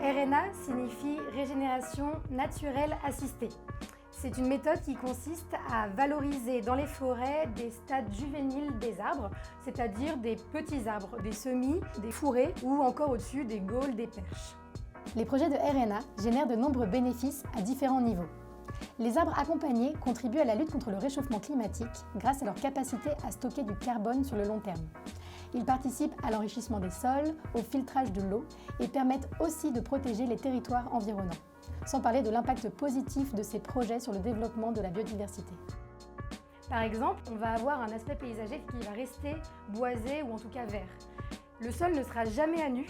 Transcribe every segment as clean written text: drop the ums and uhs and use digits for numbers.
RNA signifie régénération naturelle assistée. C'est une méthode qui consiste à valoriser dans les forêts des stades juvéniles des arbres, c'est-à-dire des petits arbres, des semis, des fourrés ou encore au-dessus des gaules, des perches. Les projets de RNA génèrent de nombreux bénéfices à différents niveaux. Les arbres accompagnés contribuent à la lutte contre le réchauffement climatique grâce à leur capacité à stocker du carbone sur le long terme. Ils participent à l'enrichissement des sols, au filtrage de l'eau et permettent aussi de protéger les territoires environnants. Sans parler de l'impact positif de ces projets sur le développement de la biodiversité. Par exemple, on va avoir un aspect paysager qui va rester boisé ou en tout cas vert. Le sol ne sera jamais à nu.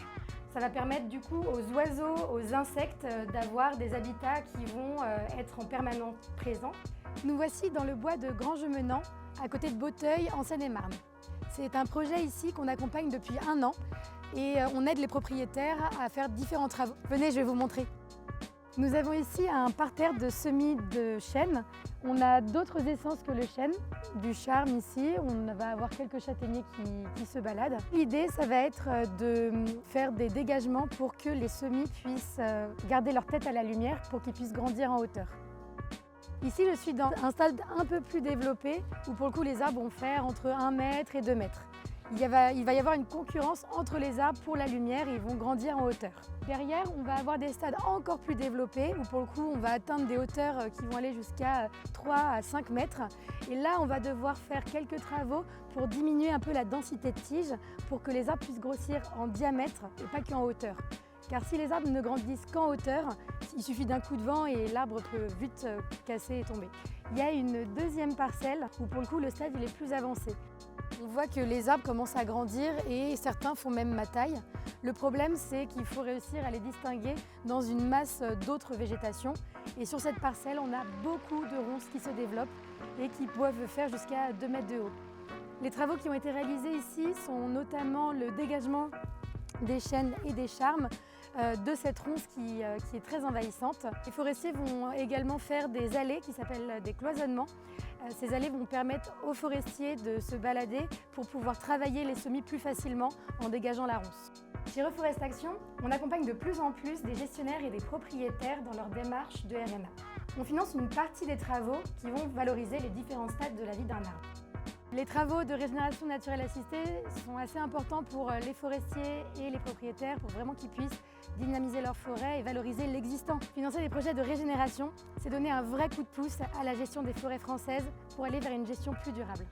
Ça va permettre du coup aux oiseaux, aux insectes d'avoir des habitats qui vont être en permanence présents. Nous voici dans le bois de Grand-Gemenant, à côté de Beauteuil, en Seine-et-Marne. C'est un projet ici qu'on accompagne depuis 1 an et on aide les propriétaires à faire différents travaux. Venez, je vais vous montrer. Nous avons ici un parterre de semis de chêne. On a d'autres essences que le chêne, du charme ici. On va avoir quelques châtaigniers qui se baladent. L'idée, ça va être de faire des dégagements pour que les semis puissent garder leur tête à la lumière pour qu'ils puissent grandir en hauteur. Ici, je suis dans un stade un peu plus développé où pour le coup, les arbres vont faire entre 1 mètre et 2 mètres. Il va y avoir une concurrence entre les arbres pour la lumière et ils vont grandir en hauteur. Derrière, on va avoir des stades encore plus développés où pour le coup, on va atteindre des hauteurs qui vont aller jusqu'à 3 à 5 mètres. Et là, on va devoir faire quelques travaux pour diminuer un peu la densité de tiges pour que les arbres puissent grossir en diamètre et pas qu'en hauteur. Car si les arbres ne grandissent qu'en hauteur, il suffit d'un coup de vent et l'arbre peut vite casser et tomber. Il y a une deuxième parcelle où pour le coup, le stade il est plus avancé. On voit que les arbres commencent à grandir et certains font même ma taille. Le problème, c'est qu'il faut réussir à les distinguer dans une masse d'autres végétations. Et sur cette parcelle, on a beaucoup de ronces qui se développent et qui peuvent faire jusqu'à 2 mètres de haut. Les travaux qui ont été réalisés ici sont notamment le dégagement des chênes et des charmes de cette ronce qui est très envahissante. Les forestiers vont également faire des allées qui s'appellent des cloisonnements. Ces allées vont permettre aux forestiers de se balader pour pouvoir travailler les semis plus facilement en dégageant la ronce. Chez Reforest Action, on accompagne de plus en plus des gestionnaires et des propriétaires dans leur démarche de RNA. On finance une partie des travaux qui vont valoriser les différents stades de la vie d'un arbre. Les travaux de régénération naturelle assistée sont assez importants pour les forestiers et les propriétaires pour vraiment qu'ils puissent dynamiser leur forêt et valoriser l'existant. Financer des projets de régénération, c'est donner un vrai coup de pouce à la gestion des forêts françaises pour aller vers une gestion plus durable.